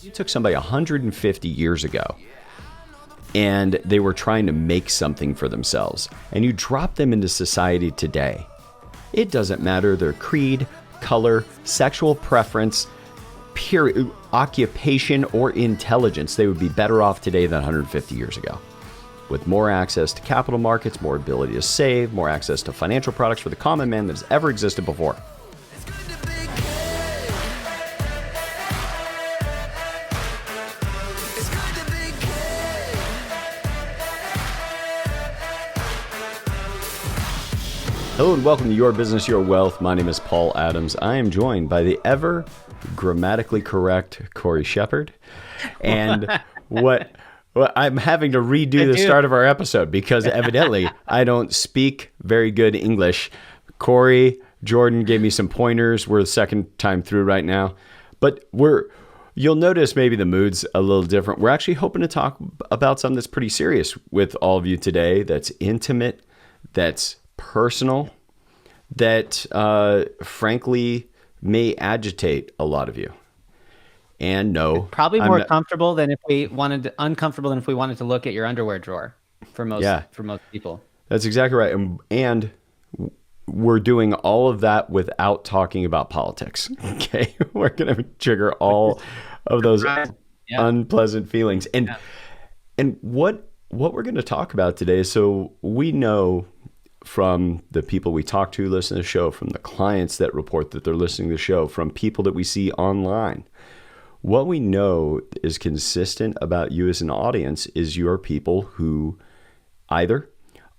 You took somebody 150 years ago and they were trying to make something for themselves, and you drop them into society today. It doesn't matter their creed, color, sexual preference, period, occupation, or intelligence. They would be better off today than 150 years ago. With more access to capital markets, more ability to save, more access to financial products for the common man that has ever existed before. Hello and welcome to Your Business, Your Wealth. My name is Paul Adams. I am joined by the ever grammatically correct Cory Shepard. And what I'm having to redo the start of our episode because evidently I don't speak very good English. Cory, Jordan gave me some pointers. We're the second time through right now. But you'll notice maybe the mood's a little different. We're actually hoping to talk about something that's pretty serious with all of you today, that's intimate, that's personal, that frankly may agitate a lot of you. And no, probably more uncomfortable than if we wanted to look at your underwear drawer for most people. That's exactly right. And we're doing all of that without talking about politics. Okay, we're going to trigger all of those unpleasant feelings. And what we're going to talk about today. So we know from the people we talk to, listen to the show, from the clients that report that they're listening to the show, from people that we see online. What we know is consistent about you as an audience is you're people who either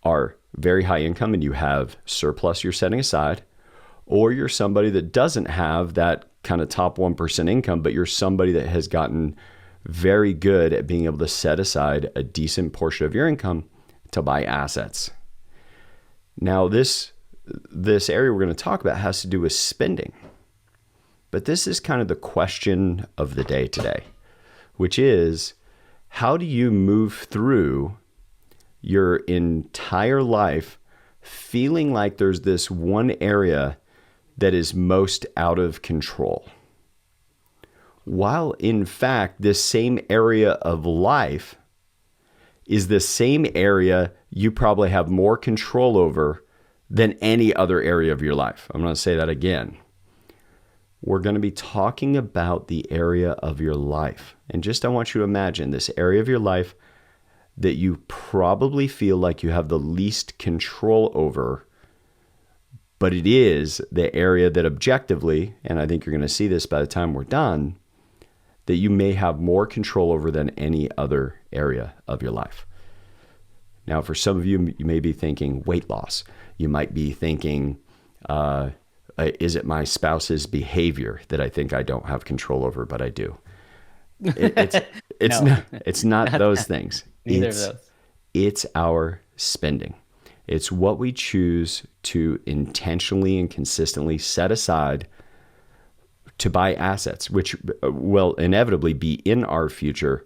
are very high income and you have surplus you're setting aside, or you're somebody that doesn't have that kind of top 1% income, but you're somebody that has gotten very good at being able to set aside a decent portion of your income to buy assets. Now, this area we're going to talk about has to do with spending. But this is kind of the question of the day today, which is, how do you move through your entire life feeling like there's this one area that is most out of control, while in fact this same area of life is the same area you probably have more control over than any other area of your life? I'm going to say that again. We're going to be talking about the area of your life. And just I want you to imagine this area of your life that you probably feel like you have the least control over, but it is the area that objectively, and I think you're going to see this by the time we're done, that you may have more control over than any other area of your life. Now, for some of you, you may be thinking weight loss. You might be thinking, is it my spouse's behavior that I think I don't have control over, but I do? It's not those things. Neither of those. It's our spending. It's what we choose to intentionally and consistently set aside to buy assets, which will inevitably be in our future.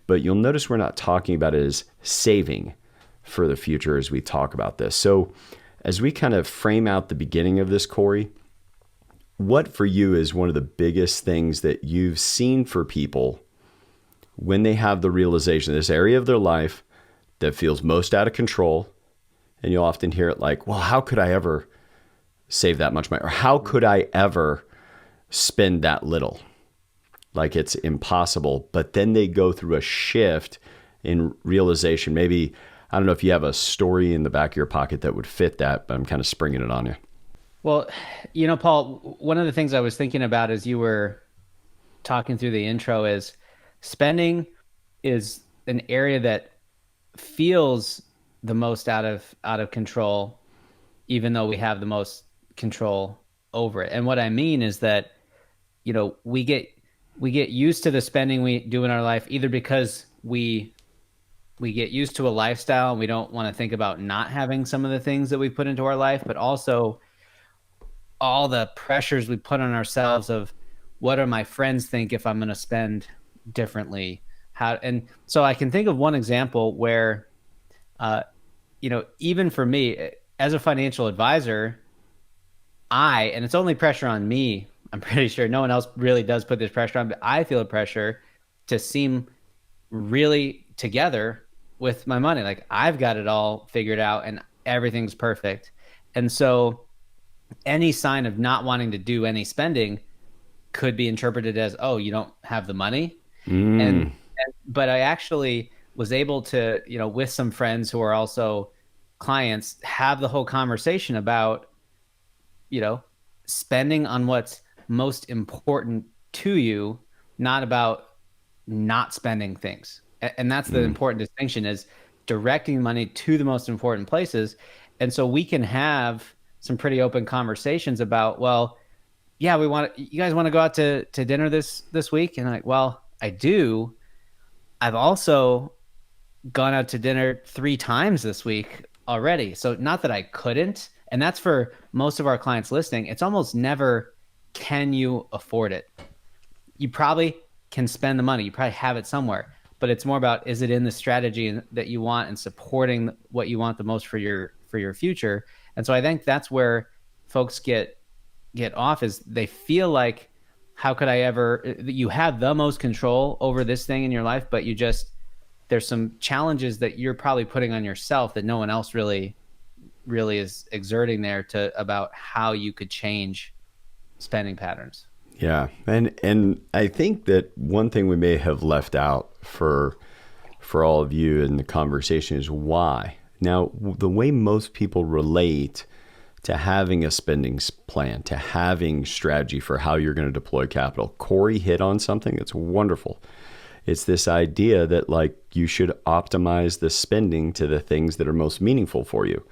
But you'll notice we're not talking about it as saving for the future as we talk about this. So as we kind of frame out the beginning of this, Cory, what for you is one of the biggest things that you've seen for people when they have the realization of this area of their life that feels most out of control? And you'll often hear it like, well, how could I ever save that much money? Or how could I ever spend that little? Like it's impossible. But then they go through a shift in realization. Maybe, I don't know if you have a story in the back of your pocket that would fit that, but I'm kind of springing it on you. Well, Paul, one of the things I was thinking about as you were talking through the intro is spending is an area that feels the most out of control, even though we have the most control over it. And what I mean is that, we get used to the spending we do in our life, either because we get used to a lifestyle and we don't want to think about not having some of the things that we put into our life, but also all the pressures we put on ourselves of what do my friends think if I'm going to spend differently? And so I can think of one example where, even for me as a financial advisor, and it's only pressure on me I'm pretty sure no one else really does put this pressure on, but I feel a pressure to seem really together with my money. Like I've got it all figured out and everything's perfect. And so any sign of not wanting to do any spending could be interpreted as, oh, you don't have the money. And but I actually was able to, with some friends who are also clients, have the whole conversation about, spending on what's most important to you, not about not spending things. And that's the important distinction, is directing money to the most important places. And so we can have some pretty open conversations about, well, yeah, you guys want to go out to dinner this week? And I'm like, well, I do. I've also gone out to dinner 3 times this week already. So not that I couldn't. And that's for most of our clients listening. It's almost never, can you afford it? You probably can spend the money. You probably have it somewhere, but it's more about, is it in the strategy that you want and supporting what you want the most for your future? And so I think that's where folks get off, is they feel like, how could I ever, you have the most control over this thing in your life, but there's some challenges that you're probably putting on yourself that no one else really is exerting there about how you could change spending patterns. Yeah. And I think that one thing we may have left out for all of you in the conversation is why. Now, the way most people relate to having a spending plan, to having strategy for how you're going to deploy capital, Cory hit on something that's wonderful. It's this idea that like you should optimize the spending to the things that are most meaningful for you,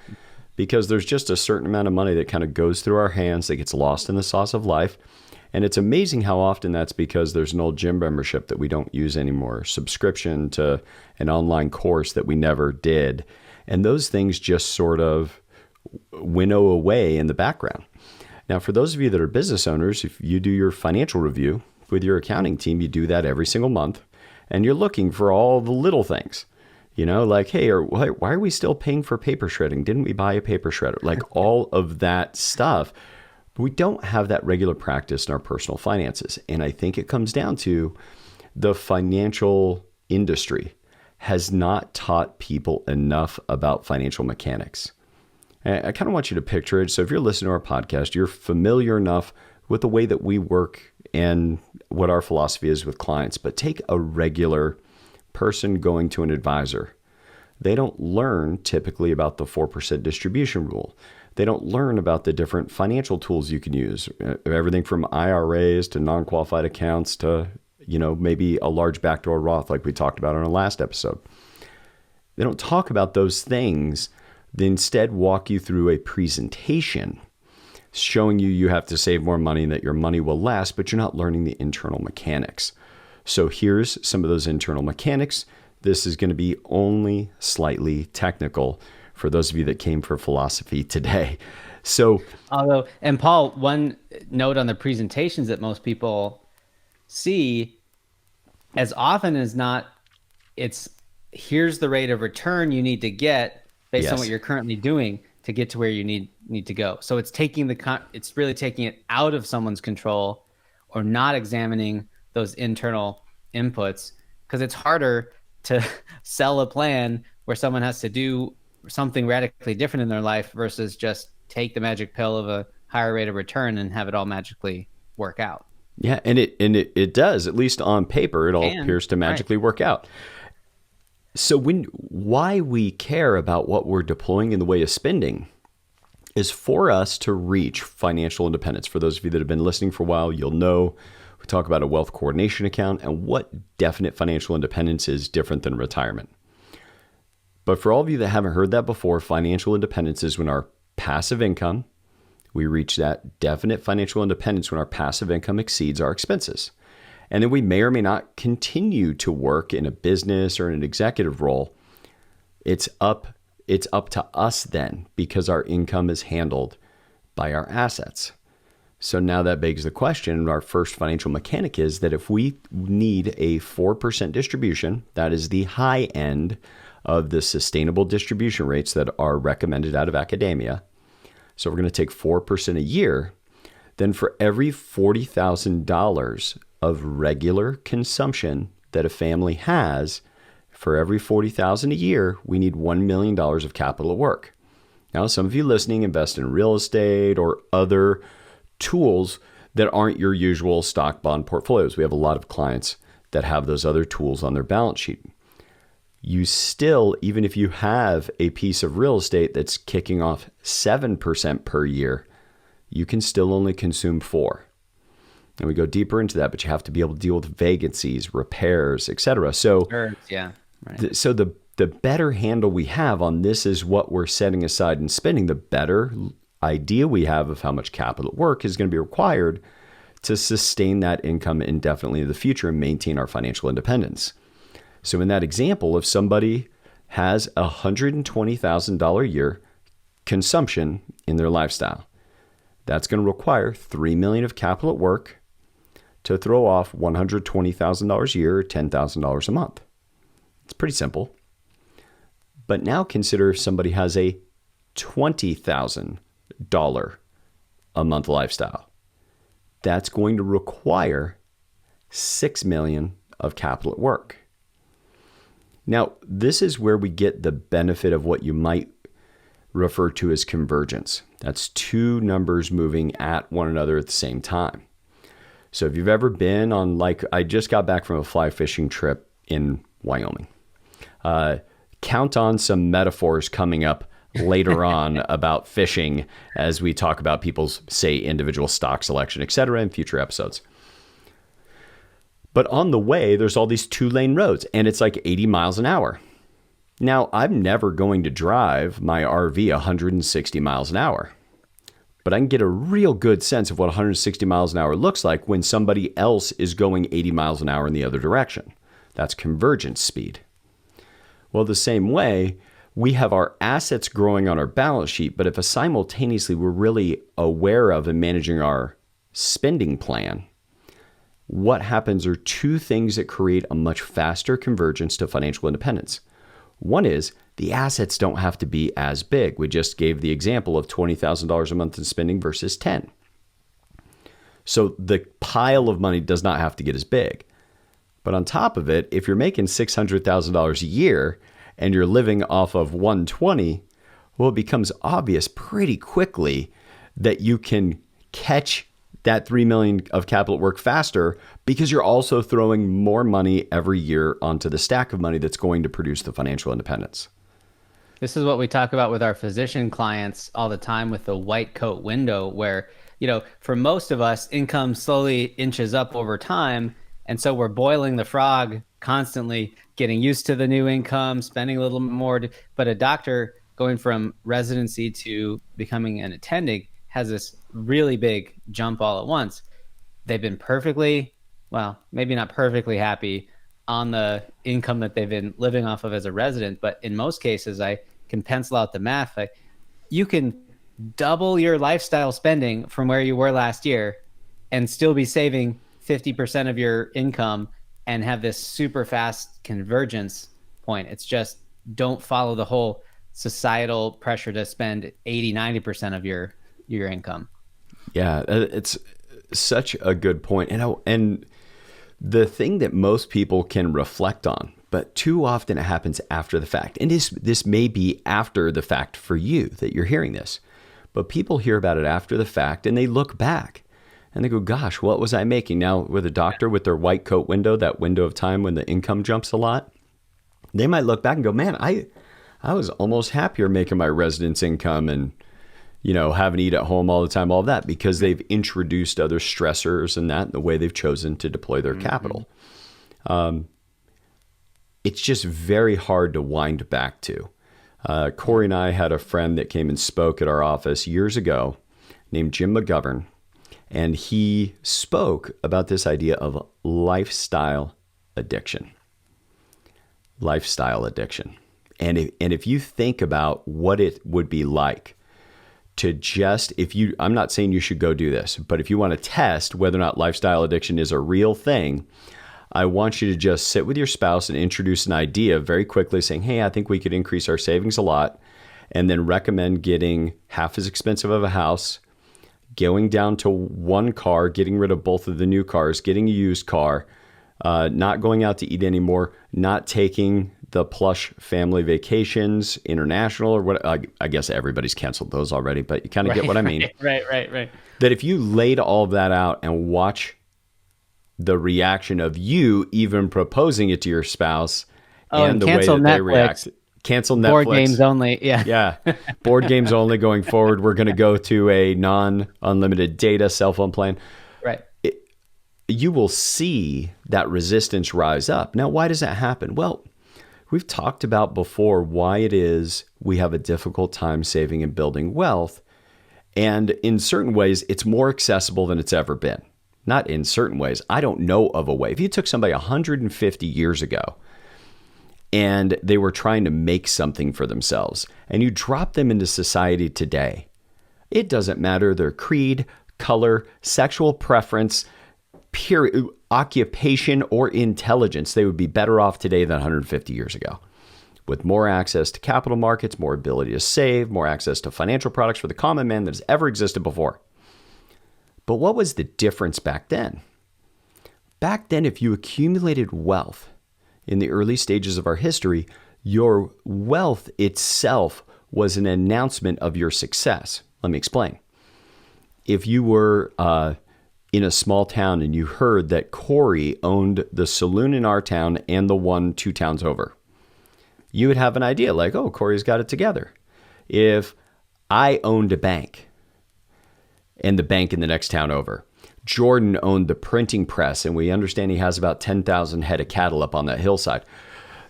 because there's just a certain amount of money that kind of goes through our hands that gets lost in the sauce of life. And it's amazing how often that's because there's an old gym membership that we don't use anymore, subscription to an online course that we never did. And those things just sort of winnow away in the background. Now, for those of you that are business owners, if you do your financial review with your accounting team, you do that every single month, and you're looking for all the little things, like, hey, why are we still paying for paper shredding? Didn't we buy a paper shredder? Like all of that stuff. But we don't have that regular practice in our personal finances. And I think it comes down to the financial industry has not taught people enough about financial mechanics. And I kind of want you to picture it. So if you're listening to our podcast, you're familiar enough with the way that we work and what our philosophy is with clients. But take a regular person going to an advisor. They don't learn typically about the 4% distribution rule. They don't learn about the different financial tools you can use, everything from IRAs to non-qualified accounts to, maybe a large backdoor Roth like we talked about on our last episode. They don't talk about those things. They instead walk you through a presentation showing you have to save more money and that your money will last, but you're not learning the internal mechanics. So here's some of those internal mechanics. This is going to be only slightly technical for those of you that came for philosophy today. So, and Paul, one note on the presentations that most people see, as often as not, it's here's the rate of return you need to get based on what you're currently doing to get to where you need to go. So it's it's really taking it out of someone's control, or not examining those internal inputs, because it's harder to sell a plan where someone has to do something radically different in their life versus just take the magic pill of a higher rate of return and have it all magically work out. Yeah, and it does, at least on paper, it all appears to magically work out. So why we care about what we're deploying in the way of spending is for us to reach financial independence. For those of you that have been listening for a while, you'll know we talk about a wealth coordination account and what definite financial independence is different than retirement. But for all of you that haven't heard that before, financial independence is when our passive income, we reach that definite financial independence when our passive income exceeds our expenses. And then we may or may not continue to work in a business or in an executive role. It's up to us then, because our income is handled by our assets. So now that begs the question, our first financial mechanic is that if we need a 4% distribution, that is the high end of the sustainable distribution rates that are recommended out of academia. So we're going to take 4% a year. then for every $40,000 of regular consumption that a family has, for every $40,000 a year, we need $1 million of capital at work. Now, some of you listening invest in real estate or other tools that aren't your usual stock bond portfolios. We have a lot of clients that have those other tools on their balance sheet. You still, even if you have a piece of real estate that's kicking off 7% per year, you can still only consume 4%. And we go deeper into that, but you have to be able to deal with vacancies, repairs, etc. So, yeah, right. The better handle we have on this is what we're setting aside and spending, the better idea we have of how much capital at work is going to be required to sustain that income indefinitely in the future and maintain our financial independence. So in that example, if somebody has $120,000 a year consumption in their lifestyle, that's going to require $3 million of capital at work to throw off $120,000 a year or $10,000 a month. It's pretty simple. But now consider if somebody has a $20,000 a month lifestyle. That's going to require $6 million of capital at work. Now, this is where we get the benefit of what you might refer to as convergence. That's two numbers moving at one another at the same time. So if you've ever been on, like, I just got back from a fly fishing trip in Wyoming. Count on some metaphors coming up later on about fishing as we talk about people's, say, individual stock selection, et cetera, in future episodes. But on the way, there's all these 2-lane roads, and it's like 80 miles an hour. Now, I'm never going to drive my RV 160 miles an hour, but I can get a real good sense of what 160 miles an hour looks like when somebody else is going 80 miles an hour in the other direction. That's convergence speed. Well, the same way, we have our assets growing on our balance sheet, but if simultaneously we're really aware of and managing our spending plan, what happens are two things that create a much faster convergence to financial independence. One is the assets don't have to be as big. We just gave the example of $20,000 a month in spending versus 10. So the pile of money does not have to get as big. But on top of it, if you're making $600,000 a year and you're living off of 120, well, it becomes obvious pretty quickly that you can catch that $3 million of capital at work faster because you're also throwing more money every year onto the stack of money that's going to produce the financial independence. This is what we talk about with our physician clients all the time with the white coat window where, for most of us, income slowly inches up over time. And so we're boiling the frog constantly, getting used to the new income, spending a little more. But a doctor going from residency to becoming an attending has this really big jump all at once. They've been maybe not perfectly happy on the income that they've been living off of as a resident. But in most cases, I can pencil out the math. Like, you can double your lifestyle spending from where you were last year and still be saving 50% of your income and have this super fast convergence point. It's just don't follow the whole societal pressure to spend 80-90% of your income. Yeah, it's such a good point. And the thing that most people can reflect on, but too often it happens after the fact. And this may be after the fact for you that you're hearing this, but people hear about it after the fact and they look back and they go, gosh, what was I making? Now with a doctor with their white coat window, that window of time when the income jumps a lot, they might look back and go, man, I was almost happier making my residence income and having to eat at home all the time, all of that, because they've introduced other stressors and that, the way they've chosen to deploy their capital. It's just very hard to wind back to. Cory and I had a friend that came and spoke at our office years ago named Jim McGovern, and he spoke about this idea of lifestyle addiction. Lifestyle addiction. And if you think about what it would be like to just, I'm not saying you should go do this, but if you want to test whether or not lifestyle addiction is a real thing, I want you to just sit with your spouse and introduce an idea very quickly saying, hey, I think we could increase our savings a lot, and then recommend getting half as expensive of a house, going down to one car, getting rid of both of the new cars, getting a used car, not going out to eat anymore, not taking the plush family vacations, international, or what. I guess everybody's canceled those already, but you kind of get what I mean. Right. That if you laid all of that out and watch the reaction of you even proposing it to your spouse and the way that they react. Cancel Netflix. Board games only. Yeah. Yeah. Board games only going forward. We're going to go to a non-unlimited data cell phone plan. Right. You will see that resistance rise up. Now, why does that happen? Well, we've talked about before why it is we have a difficult time saving and building wealth. And in certain ways, it's more accessible than it's ever been. Not in certain ways. I don't know of a way. If you took somebody 150 years ago and they were trying to make something for themselves, and you drop them into society today, it doesn't matter their creed, color, sexual preference, period, occupation, or intelligence, they would be better off today than 150 years ago. With more access to capital markets, more ability to save, more access to financial products for the common man than has ever existed before. But what was the difference back then? Back then, if you accumulated wealth in the early stages of our history, your wealth itself was an announcement of your success. Let me explain. If you were in a small town and you heard that Cory owned the saloon in our town and the one 2 towns over, you would have an idea like, oh, Cory's got it together. If I owned a bank and the bank in the next town over, Jordan owned the printing press, and we understand he has about 10,000 head of cattle up on that hillside.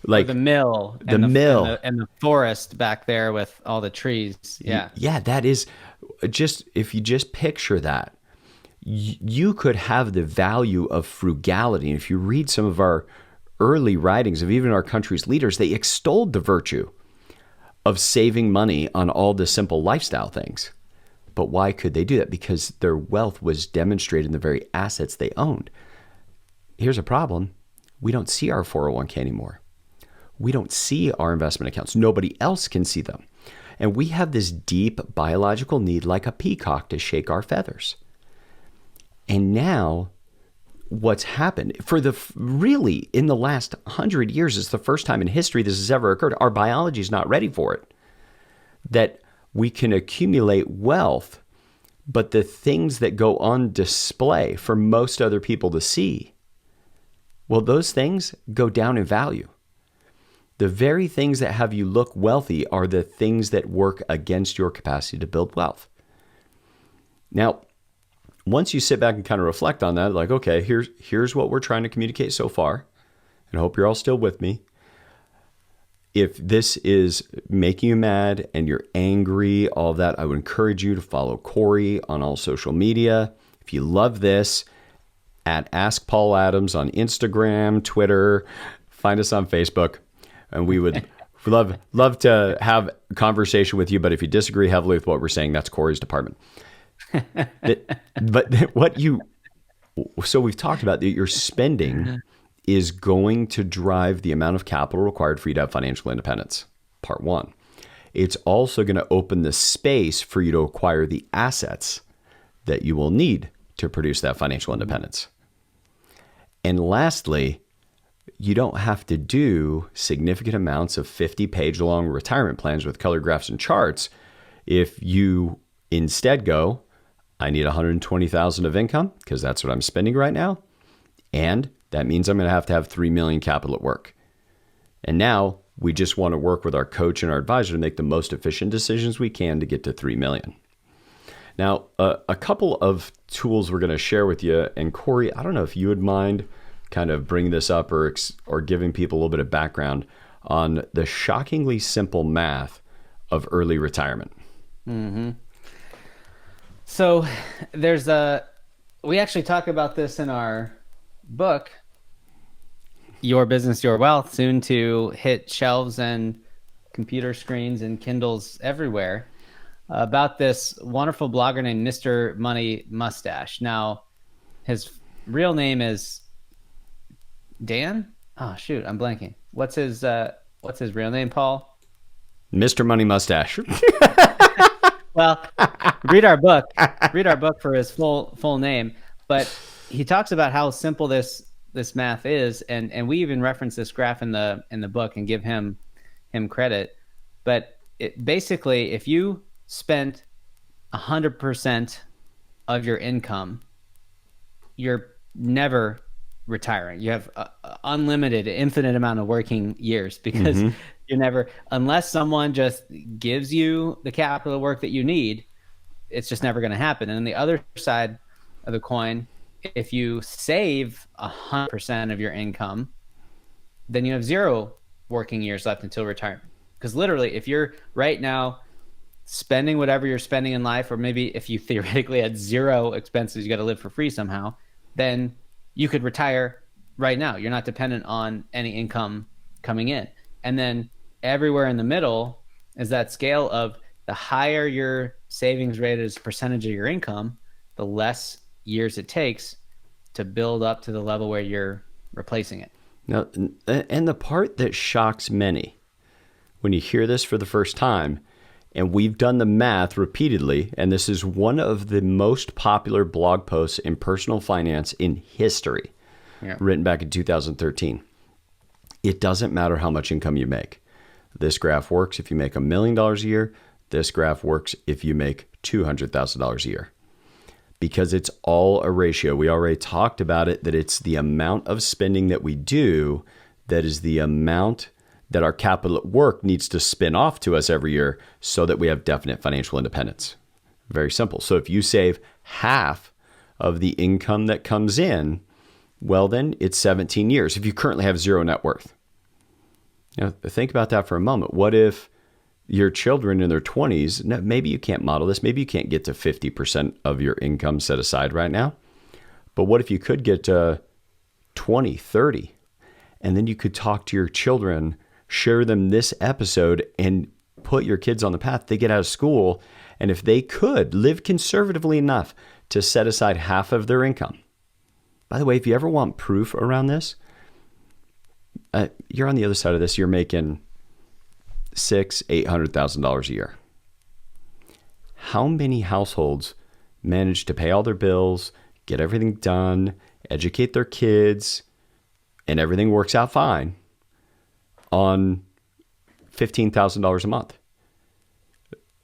Like the mill, and the forest back there with all the trees. Yeah. Yeah, that is just, if you just picture that, you could have the value of frugality. And if you read some of our early writings of even our country's leaders, they extolled the virtue of saving money on all the simple lifestyle things. But why could they do that? Because their wealth was demonstrated in the very assets they owned. Here's a problem. We don't see our 401k anymore. We don't see our investment accounts. Nobody else can see them. And we have this deep biological need, like a peacock, to shake our feathers. And now what's happened really in the last 100 years is the first time in history this has ever occurred. Our biology is not ready for it. That we can accumulate wealth, but the things that go on display for most other people to see, well, those things go down in value. The very things that have you look wealthy are the things that work against your capacity to build wealth. Now, once you sit back and kind of reflect on that, like, okay, here's what we're trying to communicate so far, and I hope you're all still with me. If this is making you mad and you're angry, all of that, I would encourage you to follow Cory on all social media. If you love this, at Ask Paul Adams on Instagram, Twitter, find us on Facebook, and we would love to have a conversation with you. But if you disagree heavily with what we're saying, that's Cory's department. So we've talked about that your spending is going to drive the amount of capital required for you to have financial independence. Part one. It's also going to open the space for you to acquire the assets that you will need to produce that financial independence. And lastly, you don't have to do significant amounts of 50-page long retirement plans with color graphs and charts. If you instead go, I need 120,000 of income because that's what I'm spending right now, and that means I'm going to have 3 million capital at work. And now we just want to work with our coach and our advisor to make the most efficient decisions we can to get to 3 million. Now, a couple of tools we're going to share with you. And Cory, I don't know if you would mind kind of bringing this up or giving people a little bit of background on the shockingly simple math of early retirement. Mm-hmm. So we actually talk about this in our book, Your Business, Your Wealth, soon to hit shelves and computer screens and Kindles everywhere, about this wonderful blogger named Mr. Money Mustache. Now, his real name is Dan? Oh, shoot, I'm blanking. What's his real name, Paul? Mr. Money Mustache. Well, read our book. Read our book for his full name. But he talks about how simple this math is, and we even reference this graph in the book and give him credit. But basically, if you spent 100% of your income, you're never retiring. You have unlimited, infinite amount of working years, because you're never, unless someone just gives you the capital work that you need, it's just never going to happen. And on the other side of the coin, if you save 100% of your income, then you have 0 working years left until retirement. Because literally, if you're right now spending whatever you're spending in life, or maybe if you theoretically had 0 expenses, you got to live for free somehow, then you could retire right now. You're not dependent on any income coming in. And then everywhere in the middle is that scale of the higher your savings rate as a percentage of your income, the less years it takes to build up to the level where you're replacing it. Now, and the part that shocks many when you hear this for the first time, and we've done the math repeatedly, and this is one of the most popular blog posts in personal finance in history, written back in 2013. It doesn't matter how much income you make. This graph works if you make $1 million a year. This graph works if you make $200,000 a year, because it's all a ratio. We already talked about it, that it's the amount of spending that we do that is the amount that our capital at work needs to spin off to us every year so that we have definite financial independence. Very simple. So if you save half of the income that comes in, well, then it's 17 years if you currently have 0 net worth. Think about that for a moment. What if your children in their 20s, maybe you can't model this, maybe you can't get to 50% of your income set aside right now, but what if you could get to 20, 30, and then you could talk to your children, share them this episode, and put your kids on the path. They get out of school, and if they could live conservatively enough to set aside half of their income. By the way, if you ever want proof around this, you're on the other side of this. You're making $600,000-$800,000 a year. How many households manage to pay all their bills, get everything done, educate their kids, and everything works out fine on $15,000 a month?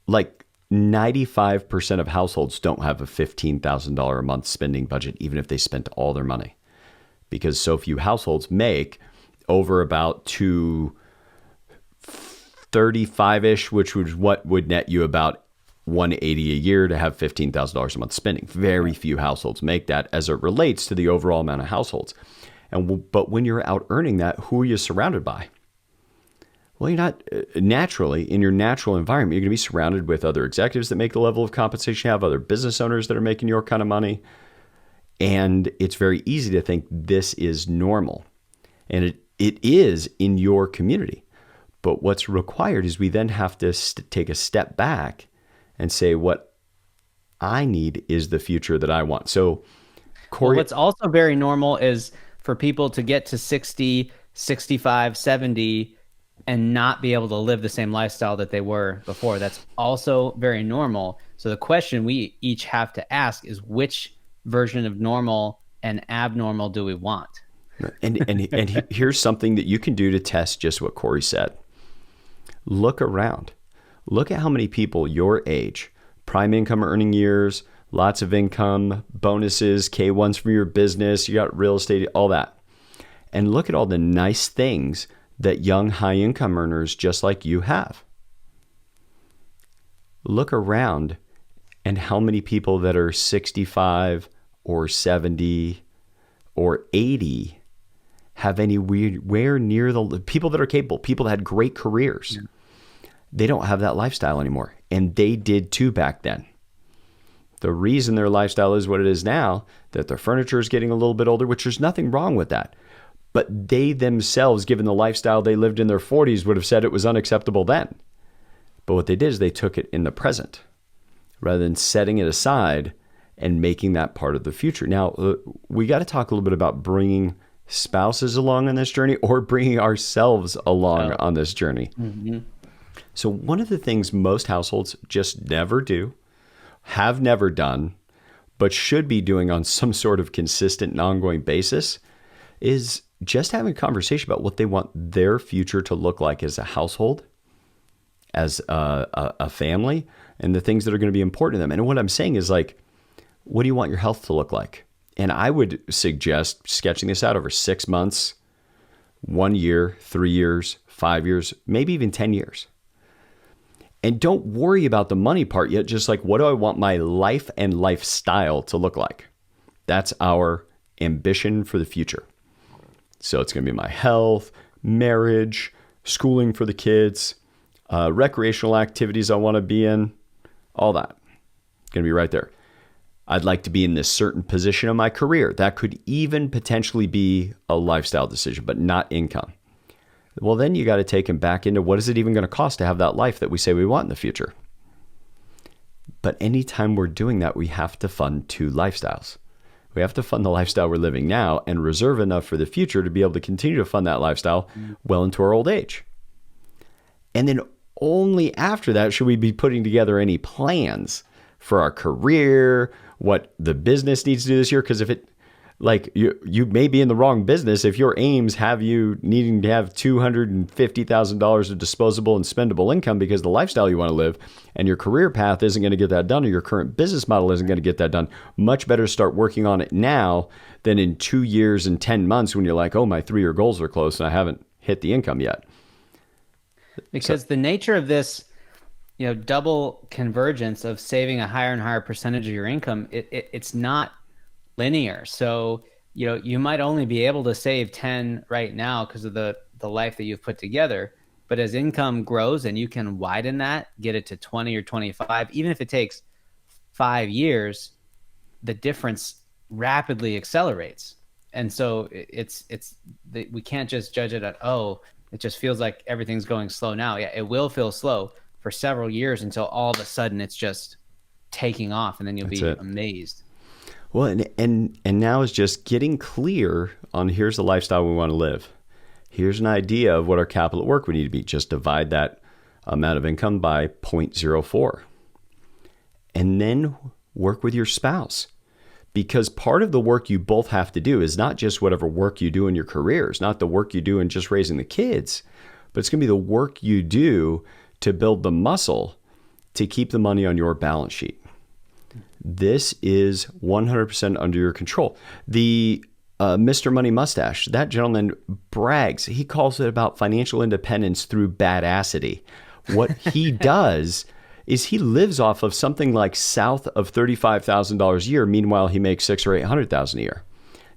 Like 95% of households don't have a $15,000 a month spending budget, even if they spent all their money, because so few households make over about $235-ish, which was what would net you about $180 a year to have $15,000 a month spending. Very few households make that as it relates to the overall amount of households. But when you're out earning that, who are you surrounded by? Well, you're not naturally in your natural environment. You're going to be surrounded with other executives that make the level of compensation you have, other business owners that are making your kind of money. And it's very easy to think this is normal. And it is in your community. But what's required is we then have to take a step back and say, what I need is the future that I want. So, Cory, what's also very normal is for people to get to 60, 65, 70 and not be able to live the same lifestyle that they were before. That's also very normal. So the question we each have to ask is, which version of normal and abnormal do we want? And here's something that you can do to test just what Cory said. Look around. Look at how many people your age, prime income earning years, lots of income, bonuses, K1s from your business, you got real estate, all that. And look at all the nice things that young high income earners just like you have. Look around and how many people that are 65 or 70 or 80 have anywhere near the people that are capable, people that had great careers. Yeah. They don't have that lifestyle anymore. And they did too back then. The reason their lifestyle is what it is now, that their furniture is getting a little bit older, which there's nothing wrong with that. But they themselves, given the lifestyle they lived in their 40s, would have said it was unacceptable then. But what they did is they took it in the present rather than setting it aside and making that part of the future. Now, we got to talk a little bit about bringing spouses along on this journey or bringing ourselves along on this journey. Mm-hmm. So one of the things most households just never do, have never done, but should be doing on some sort of consistent and ongoing basis is just having a conversation about what they want their future to look like as a household, as a family, and the things that are going to be important to them. And what I'm saying is like, what do you want your health to look like? And I would suggest sketching this out over 6 months, 1 year, 3 years, 5 years, maybe even 10 years. And don't worry about the money part yet. Just like, what do I want my life and lifestyle to look like? That's our ambition for the future. So it's going to be my health, marriage, schooling for the kids, recreational activities I want to be in, all that. It's going to be right there. I'd like to be in this certain position in my career. That could even potentially be a lifestyle decision, but not income. Well, then you got to take them back into what is it even going to cost to have that life that we say we want in the future? But anytime we're doing that, we have to fund two lifestyles. We have to fund the lifestyle we're living now and reserve enough for the future to be able to continue to fund that lifestyle well into our old age. And then only after that should we be putting together any plans for our career, what the business needs to do this year. Because if it, like you may be in the wrong business if your aims have you needing to have $250,000 of disposable and spendable income because the lifestyle you want to live and your career path isn't going to get that done, or your current business model isn't going to get that done. Much better start working on it now than in 2 years and 10 months when you're like, oh, my 3-year goals are close and I haven't hit the income yet. Because the nature of this, double convergence of saving a higher and higher percentage of your income, it's not linear. So, you might only be able to save 10 right now because of the life that you've put together. But as income grows and you can widen that, get it to 20 or 25, even if it takes 5 years, the difference rapidly accelerates. And so we can't just judge it at, it just feels like everything's going slow now. Yeah, it will feel slow for several years until all of a sudden it's just taking off, and then you'll be amazed. Well, and now is just getting clear on here's the lifestyle we want to live. Here's an idea of what our capital at work would need to be. Just divide that amount of income by 0.04. And then work with your spouse. Because part of the work you both have to do is not just whatever work you do in your careers, not the work you do in just raising the kids, but it's going to be the work you do to build the muscle to keep the money on your balance sheet. This is 100% under your control. The Mr. Money Mustache, that gentleman brags. He calls it about financial independence through badassity. What he does is he lives off of something like south of $35,000 a year. Meanwhile, he makes $600,000 or $800,000 a year.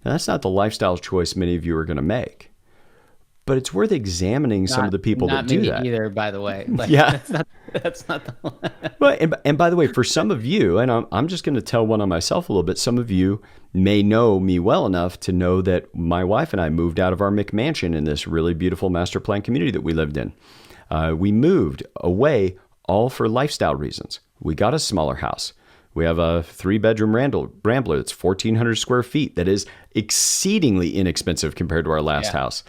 Now, that's not the lifestyle choice many of you are going to make. But it's worth examining some of the people that do that. Not me either, by the way. Yeah. That's not the one. Well, and by the way, for some of you, and I'm just going to tell one on myself a little bit, some of you may know me well enough to know that my wife and I moved out of our McMansion in this really beautiful master plan community that we lived in. We moved away all for lifestyle reasons. We got a smaller house. We have a 3-bedroom rambler that's 1,400 square feet that is exceedingly inexpensive compared to our last house.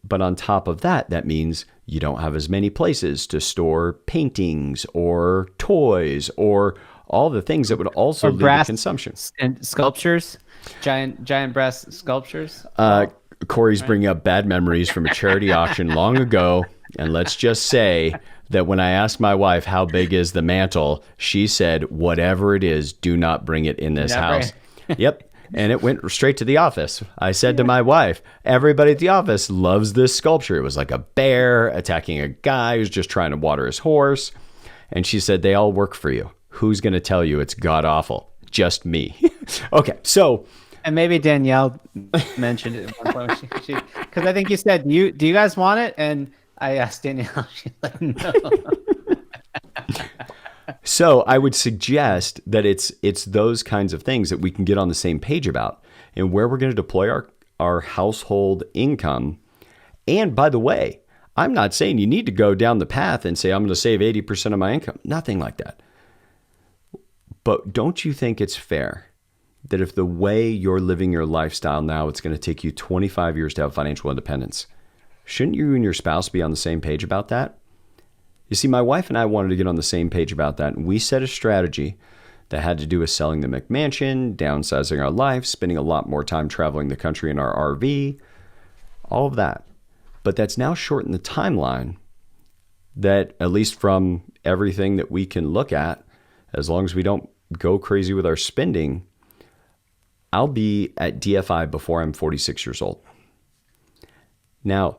But on top of that, that means you don't have as many places to store paintings or toys or all the things that would also lead to consumption. And sculptures, giant brass sculptures. Cory's bringing up bad memories from a charity auction long ago. And let's just say that when I asked my wife, how big is the mantle? She said, whatever it is, do not bring it in this house. Yep. And it went straight to the office. I said to my wife, everybody at the office loves this sculpture. It was like a bear attacking a guy who's just trying to water his horse. And she said, they all work for you. Who's going to tell you it's god awful? Just me. Okay, so. And maybe Danielle mentioned it at one point. Because I think you said, do you guys want it? And I asked Danielle. She's like, no. So I would suggest that it's those kinds of things that we can get on the same page about, and where we're going to deploy our household income. And by the way, I'm not saying you need to go down the path and say, I'm going to save 80% of my income. Nothing like that. But don't you think it's fair that if the way you're living your lifestyle now, it's going to take you 25 years to have financial independence, shouldn't you and your spouse be on the same page about that? You see, my wife and I wanted to get on the same page about that, and we set a strategy that had to do with selling the McMansion, downsizing our life, spending a lot more time traveling the country in our RV, all of that. But that's now shortened the timeline that, at least from everything that we can look at, as long as we don't go crazy with our spending, I'll be at DFI before I'm 46 years old. Now,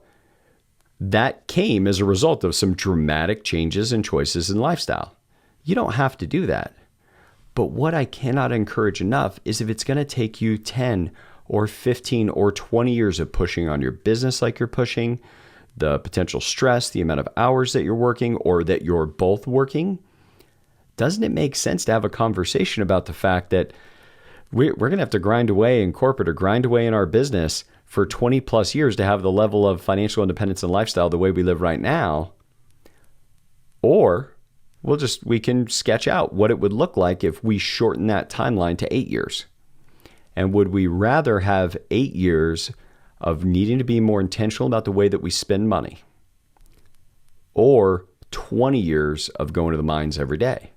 that came as a result of some dramatic changes and choices in lifestyle. You don't have to do that. But what I cannot encourage enough is if it's going to take you 10 or 15 or 20 years of pushing on your business like you're pushing, the potential stress, the amount of hours that you're working or that you're both working, doesn't it make sense to have a conversation about the fact that we're going to have to grind away in corporate or grind away in our business for 20 plus years to have the level of financial independence and lifestyle the way we live right now? Or we can sketch out what it would look like if we shorten that timeline to 8 years. And would we rather have 8 years of needing to be more intentional about the way that we spend money, or 20 years of going to the mines every day?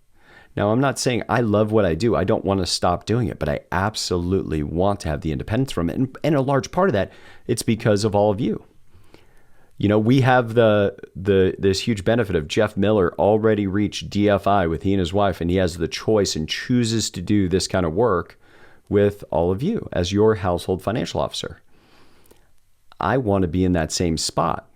Now, I'm not saying I love what I do. I don't want to stop doing it, but I absolutely want to have the independence from it. And a large part of that, it's because of all of you. You know, we have this huge benefit of Jeff Miller already reached DFI with he and his wife, and he has the choice and chooses to do this kind of work with all of you as your household financial officer. I want to be in that same spot.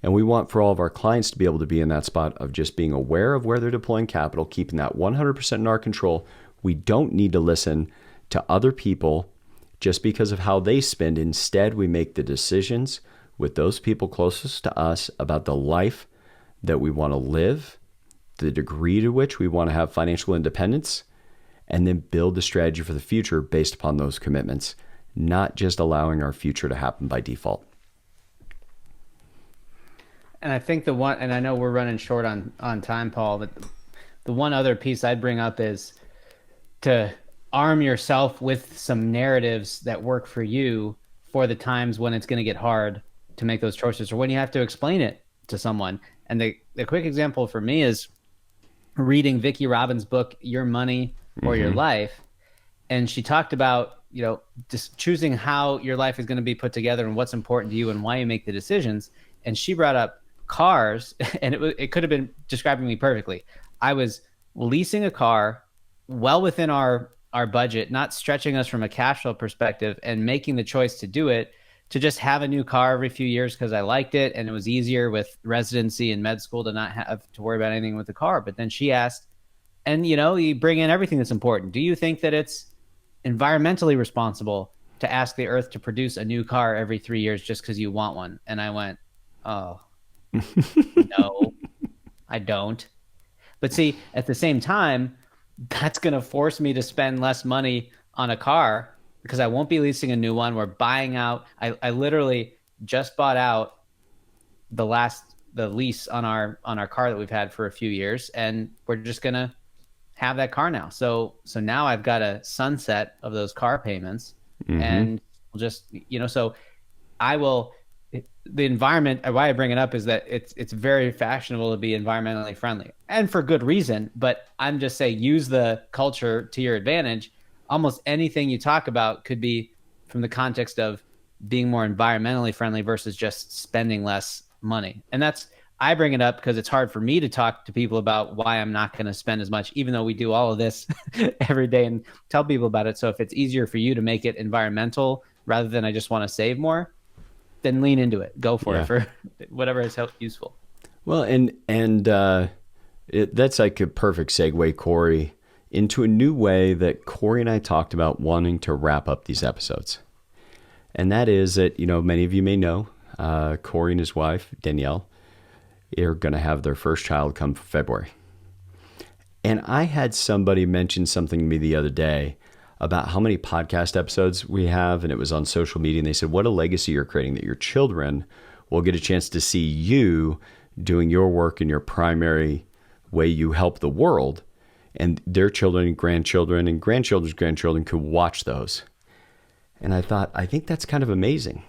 And we want for all of our clients to be able to be in that spot of just being aware of where they're deploying capital, keeping that 100% in our control. We don't need to listen to other people just because of how they spend. Instead, we make the decisions with those people closest to us about the life that we want to live, the degree to which we want to have financial independence, and then build the strategy for the future based upon those commitments, not just allowing our future to happen by default. And I think and I know we're running short on time, Paul, but the one other piece I'd bring up is to arm yourself with some narratives that work for you for the times when it's going to get hard to make those choices or when you have to explain it to someone. And the quick example for me is reading Vicki Robbins' book, Your Money or Your Life. And she talked about, you know, just choosing how your life is going to be put together and what's important to you and why you make the decisions. And she brought up cars, and it could have been describing me perfectly. I was leasing a car well within our budget, not stretching us from a cash flow perspective, and making the choice to do it, to just have a new car every few years because I liked it and it was easier with residency and med school to not have to worry about anything with the car. But then she asked, and you know, you bring in everything that's important. Do you think that it's environmentally responsible to ask the earth to produce a new car every 3 years just because you want one? And I went, oh, no, I don't. But see, at the same time, that's going to force me to spend less money on a car because I won't be leasing a new one. We're buying out. I literally just bought out the lease on our car that we've had for a few years, and we're just going to have that car now. So now I've got a sunset of those car payments, and we'll just, you know, so I will. The environment, why I bring it up is that it's very fashionable to be environmentally friendly, and for good reason. But I'm just saying, use the culture to your advantage. Almost anything you talk about could be from the context of being more environmentally friendly versus just spending less money. And I bring it up because it's hard for me to talk to people about why I'm not going to spend as much, even though we do all of this every day and tell people about it. So if it's easier for you to make it environmental rather than I just want to save more, then lean into it. Go for it for whatever is useful. Well, and that's like a perfect segue, Cory, into a new way that Cory and I talked about wanting to wrap up these episodes. And that is that, you know, many of you may know, Cory and his wife, Danielle, are going to have their first child come February. And I had somebody mention something to me the other day about how many podcast episodes we have, and it was on social media, and they said, what a legacy you're creating, that your children will get a chance to see you doing your work in your primary way you help the world, and their children and grandchildren's grandchildren could watch those. And I thought, I think that's kind of amazing.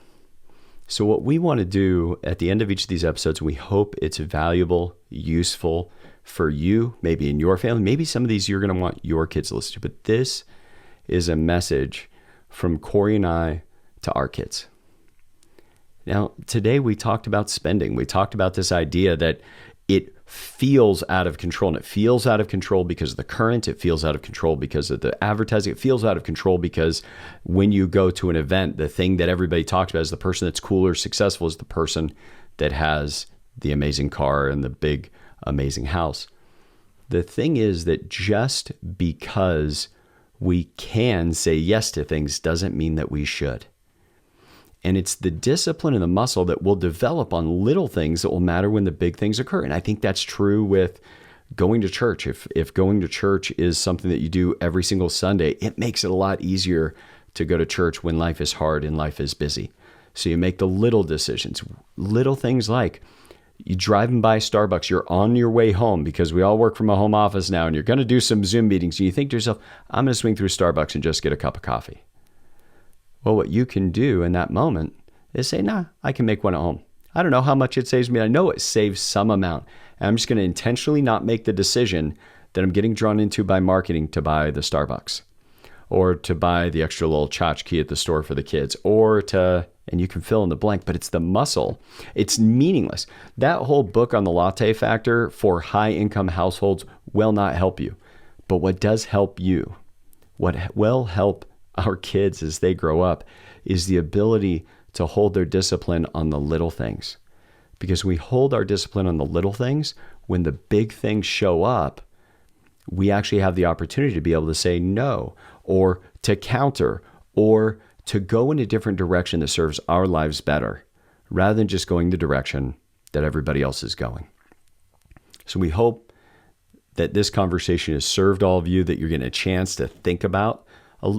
So what we want to do at the end of each of these episodes, we hope it's valuable, useful for you, maybe in your family, maybe some of these you're going to want your kids to listen to, but this is a message from Cory and I to our kids. Now, today we talked about spending. We talked about this idea that it feels out of control, and it feels out of control because of the current. It feels out of control because of the advertising. It feels out of control because when you go to an event, the thing that everybody talks about is the person that's cool or successful is the person that has the amazing car and the big, amazing house. The thing is that just because we can say yes to things doesn't mean that we should. And it's the discipline and the muscle that will develop on little things that will matter when the big things occur. And I think that's true with going to church. If going to church is something that you do every single Sunday, it makes it a lot easier to go to church when life is hard and life is busy. So you make the little decisions, little things like you driving by Starbucks, you're on your way home because we all work from a home office now, and you're going to do some Zoom meetings. And you think to yourself, I'm going to swing through Starbucks and just get a cup of coffee. Well, what you can do in that moment is say, nah, I can make one at home. I don't know how much it saves me. I know it saves some amount. And I'm just going to intentionally not make the decision that I'm getting drawn into by marketing to buy the Starbucks or to buy the extra little tchotchke at the store for the kids or to, and you can fill in the blank, but it's the muscle. It's meaningless. That whole book on the latte factor for high income households will not help you. But what does help you, what will help our kids as they grow up, is the ability to hold their discipline on the little things. Because we hold our discipline on the little things, when the big things show up, we actually have the opportunity to be able to say no, or to counter, or to go in a different direction that serves our lives better, rather than just going the direction that everybody else is going. So we hope that this conversation has served all of you, that you're getting a chance to think about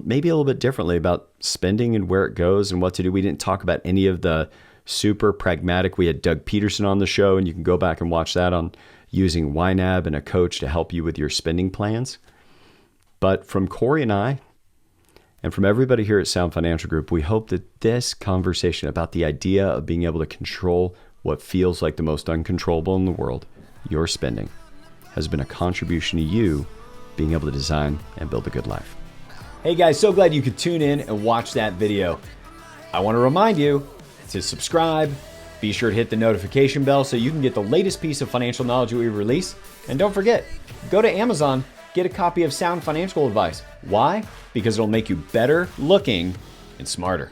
maybe a little bit differently about spending and where it goes and what to do. We didn't talk about any of the super pragmatic. We had Doug Peterson on the show, and you can go back and watch that on using YNAB and a coach to help you with your spending plans. But from Cory and I, and from everybody here at Sound Financial Group, we hope that this conversation about the idea of being able to control what feels like the most uncontrollable in the world, your spending, has been a contribution to you being able to design and build a good life. Hey guys, so glad you could tune in and watch that video. I want to remind you to subscribe, be sure to hit the notification bell so you can get the latest piece of financial knowledge that we release. And don't forget, go to Amazon, get a copy of Sound Financial Advice. Why? Because it'll make you better looking and smarter.